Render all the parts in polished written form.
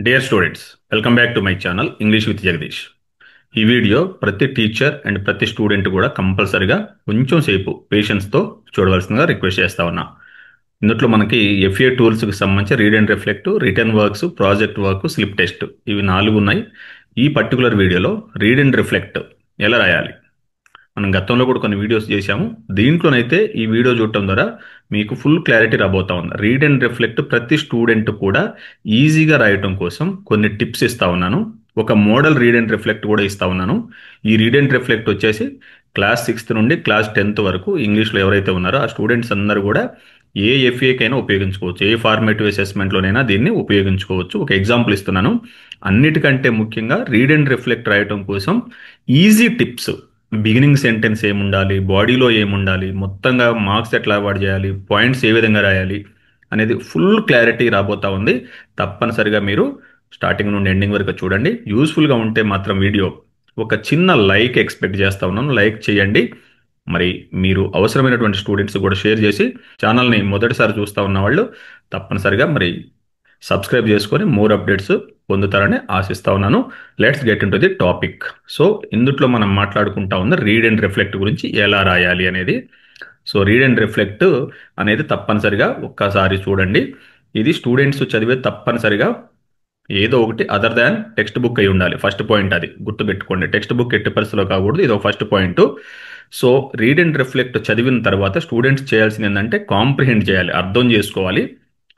Dear students, welcome back to my channel English with Jagadish. ఈ video ప్రతి teacher and ప్రతి student కూడా కంపల్సరిగా కొంచెం సేపు పేషెన్స్తో చూడవలసిందిగా రిక్వెస్ట్ చేస్తా ఉన్నా. ఇందులో మనకి ఎఫ్ఏ టూల్స్కి సంబంధించి read and reflect, return works, project work, slip test ఇవి 4 ఉన్నాయి. ఈ పర్టికులర్ వీడియోలో రీడ్ అండ్ రిఫ్లెక్ట్ ఎలా రాయాలి, మనం గతంలో కూడా కొన్ని వీడియోస్ చేశాము. దీంట్లోనైతే ఈ వీడియో చూడటం ద్వారా మీకు ఫుల్ క్లారిటీ రాబోతా ఉంది. రీడ్ అండ్ రిఫ్లెక్ట్ ప్రతి స్టూడెంట్ కూడా ఈజీగా రాయటం కోసం కొన్ని టిప్స్ ఇస్తా ఉన్నాను. ఒక మోడల్ రీడ్ అండ్ రిఫ్లెక్ట్ కూడా ఇస్తా ఉన్నాను. ఈ రీడ్ అండ్ రిఫ్లెక్ట్ వచ్చేసి క్లాస్ 6th నుండి క్లాస్ 10th వరకు ఇంగ్లీష్లో ఎవరైతే ఉన్నారో ఆ స్టూడెంట్స్ అందరూ కూడా ఏ ఎఫ్ఏకైనా ఉపయోగించుకోవచ్చు, ఏ ఫార్మేటివ్ అసెస్మెంట్లోనైనా దీన్ని ఉపయోగించుకోవచ్చు. ఒక ఎగ్జాంపుల్ ఇస్తున్నాను. అన్నిటికంటే ముఖ్యంగా రీడ్ అండ్ రిఫ్లెక్ట్ రాయటం కోసం ఈజీ టిప్స్, బిగినింగ్ సెంటెన్స్ ఏముండాలి, బాడీలో ఏముండాలి, మొత్తంగా మార్క్స్ ఎట్లా అవార్డ్ చేయాలి, పాయింట్స్ ఏ విధంగా రాయాలి అనేది ఫుల్ క్లారిటీ రాబోతా ఉంది. తప్పనిసరిగా మీరు స్టార్టింగ్ నుండి ఎండింగ్ వరకు చూడండి. యూస్ఫుల్గా ఉంటే మాత్రం వీడియో ఒక చిన్న లైక్ ఎక్స్పెక్ట్ చేస్తా ఉన్నాను. లైక్ చేయండి. మరి మీరు అవసరమైనటువంటి స్టూడెంట్స్ కూడా షేర్ చేసి ఛానల్ని మొదటిసారి చూస్తూ ఉన్న వాళ్ళు తప్పనిసరిగా మరి సబ్స్క్రైబ్ చేసుకొని మోర్ అప్డేట్స్ పొందుతారని ఆశిస్తా ఉన్నాను. Let's get in to the topic. So ఇందులో మనం మాట్లాడుకుంటా ఉంది రీడ్ అండ్ రిఫ్లెక్ట్ గురించి ఎలా రాయాలి అనేది. సో రీడ్ అండ్ రిఫ్లెక్ట్ అనేది తప్పనిసరిగా ఒక్కసారి చూడండి. ఇది స్టూడెంట్స్ చదివే తప్పనిసరిగా ఏదో ఒకటి అదర్ దాన్ టెక్స్ట్ బుక్ అయి ఉండాలి. ఫస్ట్ పాయింట్ అది గుర్తుపెట్టుకోండి. టెక్స్ట్ బుక్ ఎట్టి పరిస్థితిలో కాకూడదు. ఇది ఒక first point. So read and reflect చదివిన తర్వాత స్టూడెంట్స్ చేయాల్సింది ఏంటంటే కాంప్రిహెండ్ చేయాలి, అర్థం చేసుకోవాలి.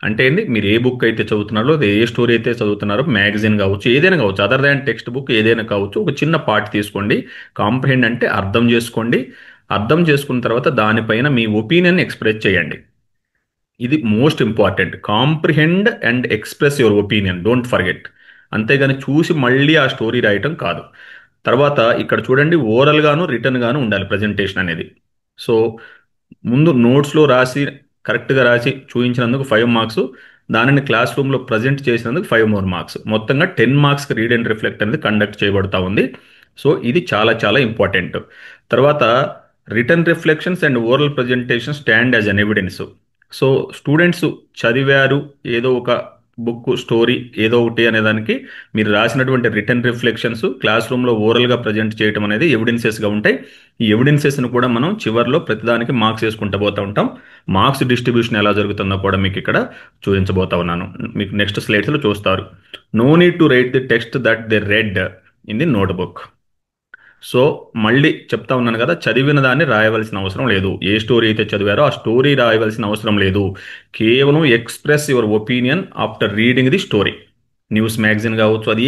అంటే ఏంది, మీరు ఏ బుక్ అయితే చదువుతున్నారో, ఏ స్టోరీ అయితే చదువుతున్నారో, మ్యాగజైన్ కావచ్చు, ఏదైనా కావచ్చు, అదర్ దాన్ టెక్స్ట్ బుక్ ఏదైనా కావచ్చు, ఒక చిన్న పార్ట్ తీసుకోండి. కాంప్రిహెండ్ అంటే అర్థం చేసుకోండి. అర్థం చేసుకున్న తర్వాత దానిపైన మీ ఒపీనియన్ ఎక్స్ప్రెస్ చేయండి. ఇది most important. Comprehend and express your opinion, don't forget. అంతేగాని చూసి మళ్ళీ ఆ స్టోరీ రాయటం కాదు. తర్వాత ఇక్కడ చూడండి, ఓరల్ గాను రిటర్న్ గాను ఉండాలి ప్రజెంటేషన్ అనేది. సో ముందు నోట్స్లో రాసి కరెక్ట్గా రాసి చూపించినందుకు 5 మార్క్స్, దానిని క్లాస్ రూమ్లో ప్రజెంట్ చేసినందుకు 5 మోర్ మార్క్స్, మొత్తంగా 10 మార్క్స్కి రీడ్ అండ్ రిఫ్లెక్ట్ అనేది కండక్ట్ చేయబడతా ఉంది. సో ఇది చాలా చాలా ఇంపార్టెంట్. తర్వాత return reflections and oral presentation stand as an evidence. So students చదివారు ఏదో ఒక బుక్, స్టోరీ ఏదో ఒకటి అనేదానికి మీరు రాసినటువంటి రిటర్న్ రిఫ్లెక్షన్స్ క్లాస్ రూమ్లో ఓరల్గా ప్రజెంట్ చేయడం అనేది ఎవిడెన్సెస్గా ఉంటాయి. ఈ ఎవిడెన్సెస్ను కూడా మనం చివరిలో ప్రతిదానికి మార్క్స్ వేసుకుంటూ పోతూ ఉంటాం. మార్క్స్ డిస్ట్రిబ్యూషన్ ఎలా జరుగుతుందో కూడా మీకు ఇక్కడ చూపించబోతా ఉన్నాను. మీకు నెక్స్ట్ స్లైడ్స్లో చూస్తారు. No need to write the text that they read in the notebook. So మళ్ళీ చెప్తా ఉన్నాను కదా, చదివిన దాన్ని రాయవలసిన అవసరం లేదు. ఏ స్టోరీ అయితే చదివారో ఆ స్టోరీ రాయవలసిన అవసరం లేదు. కేవలం express your opinion after reading the story. News magazine కావచ్చు, అది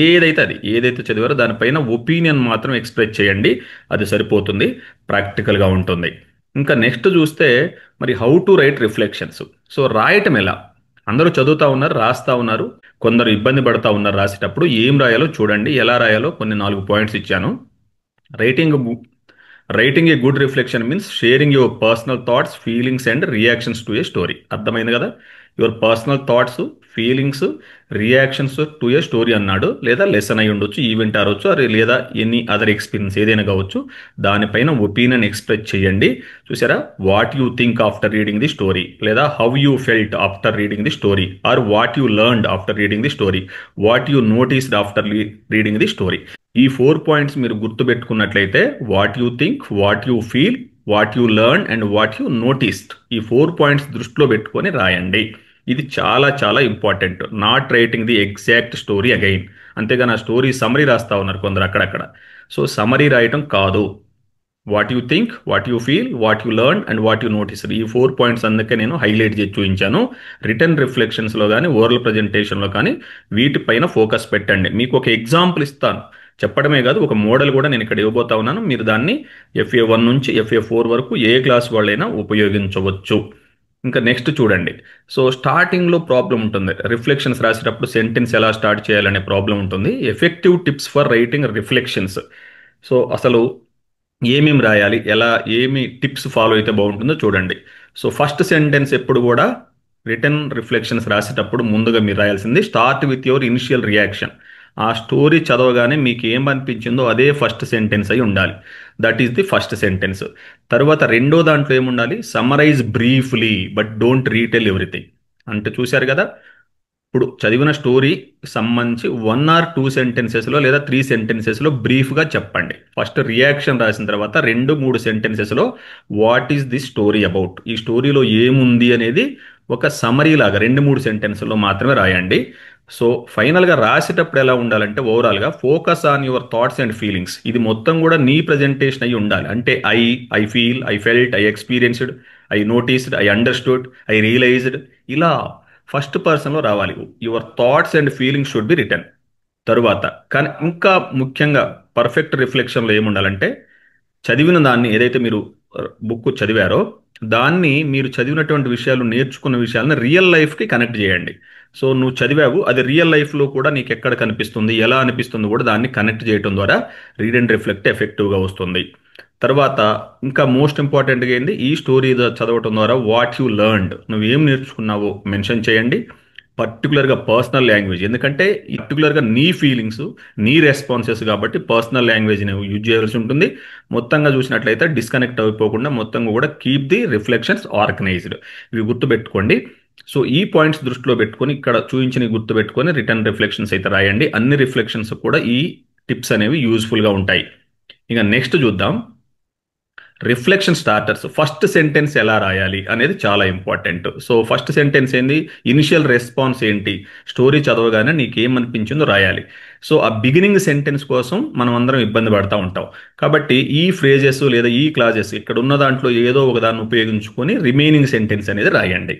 ఏదైతే చదివారో దానిపైన ఒపీనియన్ మాత్రం ఎక్స్ప్రెస్ చేయండి. అది సరిపోతుంది, ప్రాక్టికల్గా ఉంటుంది. ఇంకా నెక్స్ట్ చూస్తే మరి how to right reflections. So రాయటం ఎలా, అందరూ చదువుతా ఉన్నారు, రాస్తా ఉన్నారు, కొందరు ఇబ్బంది పడతా ఉన్నారు రాసేటప్పుడు. ఏం రాయాలో చూడండి, ఎలా రాయాలో కొన్ని 4 పాయింట్స్ ఇచ్చాను. Writing writing a good reflection means sharing your personal thoughts, feelings and reactions to A story. అర్థమైంది కదా. Your personal thoughts, feelings, reactions to A story అన్నాడు. లేదా లెసన్ అయి ఉండొచ్చు, ఈవెంట్ ఆరొచ్చు, లేదా ఎనీ అదర్ ఎక్స్పీరియన్స్ ఏదైనా కావచ్చు. దానిపైన ఒపీనియన్ ఎక్స్ప్రెస్ చేయండి. చూసారా, what you think after reading the story, లేదా how you felt after reading the story, or what you learned after reading the story, what you noticed after reading the story. ఈ 4 points మీరు గుర్తుపెట్టుకున్నట్లయితే what you think, what you feel, what you learn and what you noticed, ఈ 4 points దృష్టిలో పెట్టుకొని రాయండి. ఇది చాలా చాలా important. Not writing the exact story again. అంతేగాని ఆ స్టోరీ సమరీ రాస్తా ఉన్నారు కొందరు అక్కడక్కడ. సో సమరీ రాయటం కాదు. What you think, what you feel, what you learn and what you notice, ఈ 4 పాయింట్స్ అందుకే నేను హైలైట్ చేసి చూపించాను. రిటర్న్ రిఫ్లెక్షన్స్లో కానీ ఓరల్ ప్రజెంటేషన్లో కానీ వీటిపైన ఫోకస్ పెట్టండి. మీకు ఒక ఎగ్జాంపుల్ ఇస్తాను, చెప్పడమే కాదు, ఒక మోడల్ కూడా నేను ఇక్కడ ఇవ్వబోతా ఉన్నాను. మీరు దాన్ని FA1 నుంచి FA4 వరకు ఏ క్లాస్ వాళ్ళైనా ఉపయోగించవచ్చు. ఇంకా నెక్స్ట్ చూడండి. సో స్టార్టింగ్లో ప్రాబ్లం ఉంటుంది, రిఫ్లెక్షన్స్ రాసేటప్పుడు సెంటెన్స్ ఎలా స్టార్ట్ చేయాలనే ప్రాబ్లం ఉంటుంది. Effective tips for writing reflections. So అసలు ఏమేమి రాయాలి, ఎలా ఏమి టిప్స్ ఫాలో అయితే బాగుంటుందో చూడండి. సో ఫస్ట్ సెంటెన్స్ ఎప్పుడు కూడా రిటర్న్ రిఫ్లెక్షన్స్ రాసేటప్పుడు ముందుగా మీరు రాయాల్సింది start with your initial reaction. ఆ స్టోరీ చదవగానే మీకు ఏమనిపించిందో అదే ఫస్ట్ సెంటెన్స్ అయి ఉండాలి. That is the first sentence. తర్వాత రెండో దాంట్లో ఏముండాలి, summarize briefly but don't retell everything. అంటే చూశారు కదా, ఇప్పుడు చదివిన స్టోరీ సంబంధించి 1 or 2 సెంటెన్సెస్లో లేదా 3 సెంటెన్సెస్లో బ్రీఫ్గా చెప్పండి. ఫస్ట్ రియాక్షన్ రాసిన తర్వాత 2-3 సెంటెన్సెస్లో what is the story about, ఈ స్టోరీలో ఏముంది అనేది ఒక సమరీ లాగా 2-3 సెంటెన్స్లో మాత్రమే రాయండి. సో ఫైనల్గా రాసేటప్పుడు ఎలా ఉండాలంటే ఓవరాల్గా focus on your thoughts and feelings, ఇది మొత్తం కూడా నీ ప్రజెంటేషన్ అయి ఉండాలి. అంటే I feel, I felt, I experienced, I noticed, I understood, I realised, ఇలా ఫస్ట్ పర్సన్లో రావాలి. Your thoughts and feelings should be return. తరువాత కానీ ఇంకా ముఖ్యంగా పర్ఫెక్ట్ రిఫ్లెక్షన్లో ఏముండాలంటే చదివిన దాన్ని ఏదైతే మీరు బుక్ చదివారో దాన్ని మీరు చదివినటువంటి విషయాలు నేర్చుకున్న విషయాలను రియల్ లైఫ్కి కనెక్ట్ చేయండి. సో నువ్వు చదివావు, అది రియల్ లైఫ్లో కూడా నీకు ఎక్కడ కనిపిస్తుంది, ఎలా అనిపిస్తుంది కూడా దాన్ని కనెక్ట్ చేయడం ద్వారా రీడ్ అండ్ రిఫ్లెక్ట్ ఎఫెక్టివ్గా వస్తుంది. తర్వాత ఇంకా మోస్ట్ ఇంపార్టెంట్గా ఏంది, ఈ స్టోరీ చదవటం ద్వారా వాట్ యు లెర్న్డ్, నువ్వేం నేర్చుకున్నావో మెన్షన్ చేయండి. పర్టికులర్గా పర్సనల్ లాంగ్వేజ్, ఎందుకంటే పర్టికులర్గా నీ ఫీలింగ్స్, నీ రెస్పాన్సెస్ కాబట్టి పర్సనల్ లాంగ్వేజ్ని యూజ్ చేయాల్సి ఉంటుంది. మొత్తంగా చూసినట్లయితే డిస్కనెక్ట్ అయిపోకుండా మొత్తంగా కూడా కీప్ ది రిఫ్లెక్షన్స్ ఆర్గనైజ్డ్, ఇవి గుర్తుపెట్టుకోండి. సో ఈ పాయింట్స్ దృష్టిలో పెట్టుకొని ఇక్కడ చూపించిన గుర్తుపెట్టుకొని రిటర్న్ రిఫ్లెక్షన్స్ అయితే రాయండి. అన్ని రిఫ్లెక్షన్స్ కూడా ఈ టిప్స్ అనేవి యూజ్ఫుల్గా ఉంటాయి. ఇక నెక్స్ట్ చూద్దాం, రిఫ్లెక్షన్ స్టార్టర్స్. ఫస్ట్ సెంటెన్స్ ఎలా రాయాలి అనేది చాలా ఇంపార్టెంట్. సో ఫస్ట్ సెంటెన్స్ ఏంది, ఇనిషియల్ రెస్పాన్స్ ఏంటి, స్టోరీ చదవగానే నీకేమనిపించిందో రాయాలి. సో ఆ బిగినింగ్ సెంటెన్స్ కోసం మనం అందరం ఇబ్బంది పడతా ఉంటాం. కాబట్టి ఈ ఫ్రేజెస్ లేదా ఈ క్లాజెస్ ఇక్కడ ఉన్న దాంట్లో ఏదో ఒక దాన్ని ఉపయోగించుకొని రిమైనింగ్ సెంటెన్స్ అనేది రాయండి.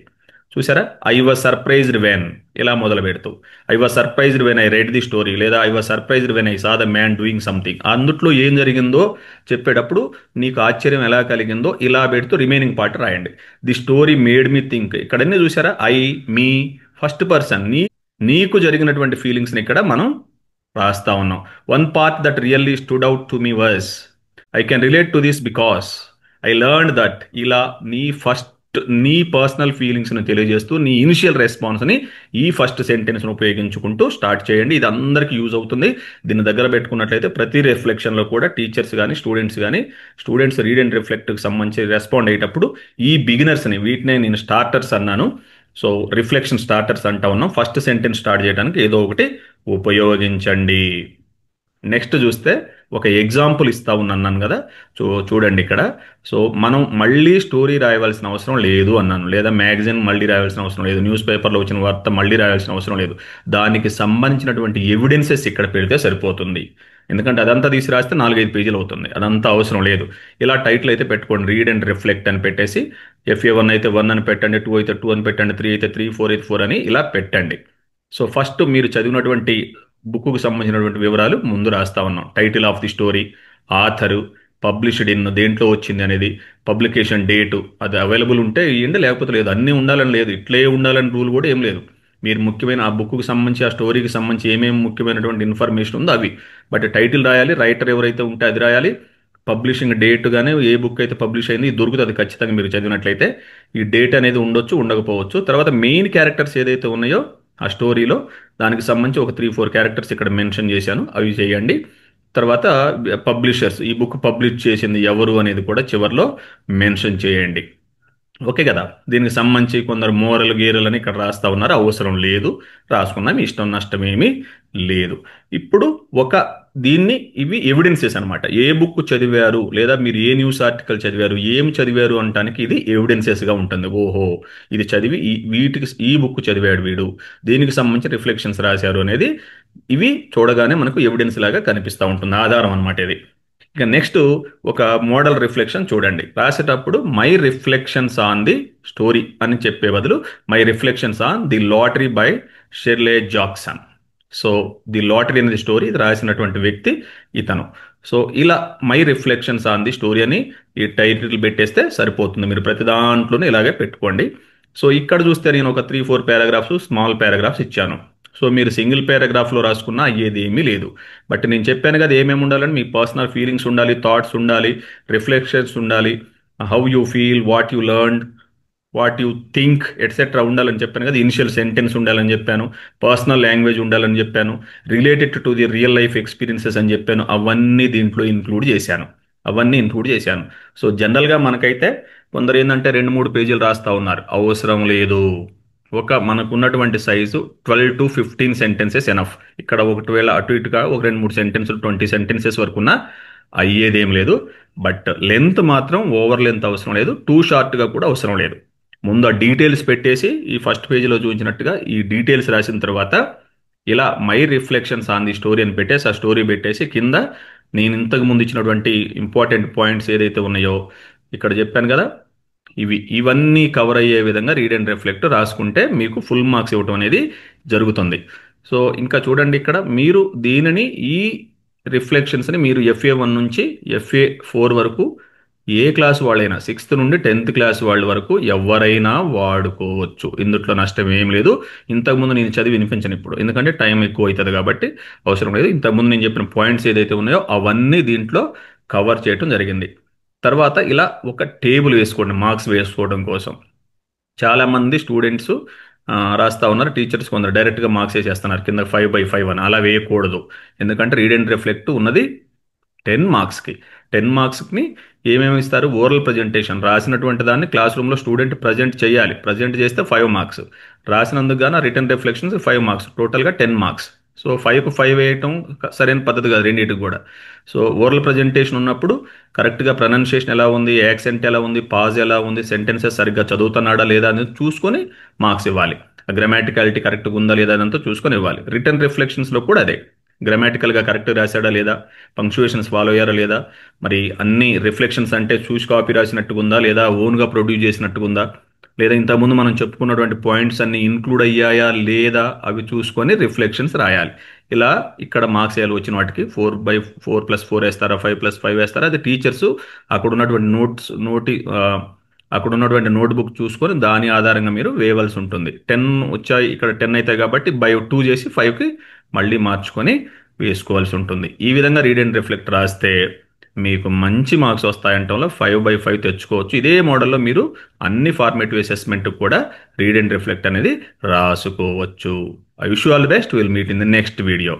చూసారా, ఐ వాజ్ సర్ప్రైజ్డ్ వెన్, ఇలా మొదలు పెడుతూ I was surprised when I read the story, లేదా I was surprised when I saw the man doing something, అందుట్లో ఏం జరిగిందో చెప్పేటప్పుడు నీకు ఆశ్చర్యం ఎలా కలిగిందో ఇలా పెడుతూ రిమైనింగ్ పార్ట్ రాయండి. The story made me think, ఇక్కడన్నీ చూసారా, ఐ, మీ, ఫస్ట్ పర్సన్, నీకు జరిగినటువంటి ఫీలింగ్స్ని ఇక్కడ మనం రాస్తా ఉన్నాం. One part that really stood out to me was I can relate to this because I learn that, ఇలా నీ పర్సనల్ ఫీలింగ్స్ని తెలియజేస్తూ నీ ఇనిషియల్ రెస్పాన్స్ని ఈ ఫస్ట్ సెంటెన్స్ను ఉపయోగించుకుంటూ స్టార్ట్ చేయండి. ఇది అందరికీ యూజ్ అవుతుంది. దీన్ని దగ్గర పెట్టుకున్నట్లయితే ప్రతి రిఫ్లెక్షన్లో కూడా టీచర్స్ కానీ స్టూడెంట్స్ రీడ్ అండ్ రిఫ్లెక్ట్కి సంబంధించి రెస్పాండ్ అయ్యేటప్పుడు ఈ బిగినర్స్ని, వీటినే నేను స్టార్టర్స్ అన్నాను. సో రిఫ్లెక్షన్ స్టార్టర్స్ అంటా ఉన్నాం. ఫస్ట్ సెంటెన్స్ స్టార్ట్ చేయడానికి ఏదో ఒకటి ఉపయోగించండి. నెక్స్ట్ చూస్తే ఒక ఎగ్జాంపుల్ ఇస్తా ఉన్నాను కదా, చూడండి ఇక్కడ. సో మనం మళ్ళీ స్టోరీ రాయవలసిన అవసరం లేదు అన్నాను, లేదా మ్యాగజైన్ మళ్ళీ రాయాల్సిన అవసరం లేదు, న్యూస్ పేపర్లో వచ్చిన వార్త మళ్ళీ రాయాల్సిన అవసరం లేదు. దానికి సంబంధించినటువంటి ఎవిడెన్సెస్ ఇక్కడ పెడితే సరిపోతుంది. ఎందుకంటే అదంతా తీసి రాస్తే 4-5 పేజీలు అవుతుంది, అదంతా అవసరం లేదు. ఇలా టైటిల్ అయితే పెట్టుకోండి, రీడ్ అండ్ రిఫ్లెక్ట్ అని పెట్టేసి FA1 అయితే 1 అని పెట్టండి, 2 అయితే 2 అని పెట్టండి, 3 అయితే 3, 4 అయితే 4 అని ఇలా పెట్టండి. సో ఫస్ట్ మీరు చదివినటువంటి బుక్కు సంబంధించినటువంటి వివరాలు ముందు రాస్తా ఉన్నాం. Title of the story, author, published in, దేంట్లో వచ్చింది అనేది, పబ్లికేషన్ డేటు, అది అవైలబుల్ ఉంటే ఇవ్వండి, లేకపోతే లేదు. అన్నీ ఉండాలని లేదు, ఇట్లే ఉండాలని రూల్ కూడా ఏం లేదు. మీరు ముఖ్యమైన ఆ బుక్కు సంబంధించి, ఆ స్టోరీకి సంబంధించి ఏమేమి ముఖ్యమైనటువంటి ఇన్ఫర్మేషన్ ఉందో అవి, బట్ టైటిల్ రాయాలి, రైటర్ ఎవరైతే ఉంటే అది రాయాలి, పబ్లిషింగ్ డేట్ కానీ ఏ బుక్ అయితే పబ్లిష్ అయింది ఇది దొరుకుతుంది ఖచ్చితంగా మీరు చదివినట్లయితే. ఈ డేట్ అనేది ఉండొచ్చు, ఉండకపోవచ్చు. తర్వాత మెయిన్ క్యారెక్టర్స్ ఏదైతే ఉన్నాయో ఆ స్టోరీలో దానికి సంబంధించి ఒక 3-4 క్యారెక్టర్స్ ఇక్కడ మెన్షన్ చేశాను, అవి చేయండి. తర్వాత పబ్లిషర్స్, ఈ బుక్ పబ్లిష్ చేసింది ఎవరు అనేది కూడా చివరిలో మెన్షన్ చేయండి. ఓకే కదా. దీనికి సంబంధించి కొందరు మోరల్ గీరల్ అని ఇక్కడ రాస్తా ఉన్నారు, అవసరం లేదు, రాసుకున్నాం, ఇష్టం నష్టం ఏమీ లేదు. ఇప్పుడు ఇవి ఎవిడెన్సెస్ అనమాట. ఏ బుక్ చదివారు లేదా మీరు ఏ న్యూస్ ఆర్టికల్ చదివారు, ఏం చదివారు అనటానికి ఇది ఎవిడెన్సెస్గా ఉంటుంది. ఓహో, ఇది చదివి ఈ బుక్ చదివాడు వీడు, దీనికి సంబంధించి రిఫ్లెక్షన్స్ రాశారు అనేది ఇవి చూడగానే మనకు ఎవిడెన్స్ లాగా కనిపిస్తూ ఉంటుంది, ఆధారం అనమాట ఇది. ఇక నెక్స్ట్ ఒక మోడల్ రిఫ్లెక్షన్ చూడండి. రాసేటప్పుడు my reflections on the story అని చెప్పే బదులు my reflections on the lottery by Shirley Jackson. So the lottery అనేది స్టోరీ, ఇది రాసినటువంటి వ్యక్తి ఇతను. సో ఇలా my reflections on the story అని ఈ టైటిల్ పెట్టేస్తే సరిపోతుంది. మీరు ప్రతి దాంట్లోనే ఇలాగే పెట్టుకోండి. సో ఇక్కడ చూస్తే నేను ఒక 3-4 పారాగ్రాఫ్స్, స్మాల్ పారాగ్రాఫ్స్ ఇచ్చాను. సో మీరు సింగిల్ పారాగ్రాఫ్లో రాసుకున్నా అయ్యేది ఏమీ లేదు. బట్ నేను చెప్పాను కదా ఏమేమి ఉండాలని, మీ పర్సనల్ ఫీలింగ్స్ ఉండాలి, థాట్స్ ఉండాలి, రిఫ్లెక్షన్స్ ఉండాలి, how you feel, what you learn, what you think etcetera ఉండాలని చెప్పాను కదా. ఇనిషియల్ సెంటెన్స్ ఉండాలని చెప్పాను, పర్సనల్ లాంగ్వేజ్ ఉండాలని చెప్పాను, related to the real life experiences అని చెప్పాను. అవన్నీ దీంట్లో ఇంక్లూడ్ చేశాను. సో జనరల్గా మనకైతే కొందరు ఏంటంటే 2-3 పేజీలు రాస్తా ఉన్నారు, అవసరం లేదు. మనకున్నటువంటి సైజు 12 to 15 సెంటెన్సెస్ ఎనఫ్. ఇక్కడ ఒకవేళ అటు ఇటుగా ఒక 2 3 సెంటెన్సులు 20 సెంటెన్సెస్ వరకు ఉన్న అయ్యేదేం లేదు. బట్ లెంత్ మాత్రం ఓవర్ లెంత్ అవసరం లేదు, టూ షార్ట్గా కూడా అవసరం లేదు. ముందు ఆ డీటెయిల్స్ పెట్టేసి ఈ ఫస్ట్ పేజీలో చూపించినట్టుగా ఈ డీటెయిల్స్ రాసిన తర్వాత ఇలా my reflections on the story అని పెట్టేసి ఆ స్టోరీ పెట్టేసి కింద నేను ఇంతకు ముందు ఇచ్చినటువంటి ఇంపార్టెంట్ పాయింట్స్ ఏదైతే ఉన్నాయో ఇక్కడ చెప్పాను కదా, ఇవన్నీ కవర్ అయ్యే విధంగా రీడ్ అండ్ రిఫ్లెక్ట్ రాసుకుంటే మీకు ఫుల్ మార్క్స్ ఇవ్వటం అనేది జరుగుతుంది. సో ఇంకా చూడండి, ఇక్కడ మీరు దీనిని ఈ రిఫ్లెక్షన్స్ని మీరు FA1 నుంచి FA4 వరకు ఏ క్లాస్ వాళ్ళైనా 6th నుండి 10th క్లాస్ వాళ్ళ వరకు ఎవరైనా వాడుకోవచ్చు. ఇందుట్లో నష్టం ఏం లేదు. ఇంతకుముందు నేను చదివి వినిపించను ఇప్పుడు, ఎందుకంటే టైం ఎక్కువ అవుతుంది కాబట్టి అవసరం లేదు. ఇంతకుముందు నేను చెప్పిన పాయింట్స్ ఏదైతే ఉన్నాయో అవన్నీ దీంట్లో కవర్ చేయటం జరిగింది. తర్వాత ఇలా ఒక టేబుల్ వేసుకోండి మార్క్స్ వేసుకోవడం కోసం. చాలామంది స్టూడెంట్స్ రాస్తా ఉన్నారు, టీచర్స్ కొందరు డైరెక్ట్గా మార్క్స్ వేసేస్తున్నారు కింద 5/5 అని. అలా వేయకూడదు, ఎందుకంటే రీడ్ అండ్ రిఫ్లెక్ట్ ఉన్నది 10 మార్క్స్కి. 10 మార్క్స్కి ఏమేమి ఇస్తారు? ఓరల్ ప్రజెంటేషన్, రాసినటువంటి దాన్ని క్లాస్ రూమ్లో స్టూడెంట్ ప్రజెంట్ చేయాలి. ప్రజెంట్ చేస్తే 5 మార్క్స్, రాసినందుకు గాను రిటర్న్ రిఫ్లెక్షన్స్ 5 మార్క్స్, టోటల్గా 10 మార్క్స్. సో 5కు 5 వేయటం సరైన పద్ధతి కాదు రెండింటికి కూడా. సో ఓరల్ ప్రజెంటేషన్ ఉన్నప్పుడు కరెక్ట్గా ప్రొనౌన్సియేషన్ ఎలా ఉంది, యాక్సెంట్ ఎలా ఉంది, పాజ్ ఎలా ఉంది, సెంటెన్సెస్ సరిగ్గా చదువుతున్నాడా లేదా అనేది చూసుకొని మార్క్స్ ఇవ్వాలి. గ్రామాటికాలిటీ కరెక్ట్గా ఉందా లేదా అదంతా చూసుకొని ఇవ్వాలి. రిటర్న్ రిఫ్లెక్షన్స్లో కూడా అదే, గ్రామాటికల్గా కరెక్ట్ రాశాడా లేదా, పంక్చుయేషన్స్ ఫాలో అయ్యారా లేదా, మరి అన్ని రిఫ్లెక్షన్స్ అంటే చూసి కాపీ రాసినట్టుగా ఉందా లేదా, ఓన్గా ప్రొడ్యూస్ చేసినట్టుగా ఉందా లేదా, ఇంతకుముందు మనం చెప్పుకున్నటువంటి పాయింట్స్ అన్ని ఇంక్లూడ్ అయ్యాయా లేదా అవి చూసుకొని రిఫ్లెక్షన్స్ రాయాలి. ఇలా ఇక్కడ మార్క్స్ వేయాలి. వచ్చిన వాటికి 4/4 + 4 వేస్తారా, 5/5 వేస్తారా, అది టీచర్స్ అక్కడ ఉన్నటువంటి అక్కడ ఉన్నటువంటి నోట్బుక్ చూసుకొని దాని ఆధారంగా మీరు వేయవలసి ఉంటుంది. 10 వచ్చాయి, ఇక్కడ 10 అవుతాయి కాబట్టి బై 2 చేసి 5కి మళ్ళీ మార్చుకొని వేసుకోవాల్సి ఉంటుంది. ఈ విధంగా రీడ్ అండ్ రిఫ్లెక్ట్ రాస్తే మీకు మంచి మార్క్స్ వస్తాయంటంలో 5/5 తెచ్చుకోవచ్చు. ఇదే మోడల్లో మీరు అన్ని ఫార్మేటివ్ అసెస్మెంట్ కూడా రీడ్ అండ్ రిఫ్లెక్ట్ అనేది రాసుకోవచ్చు. I wish you all the best. Will meet in the next video.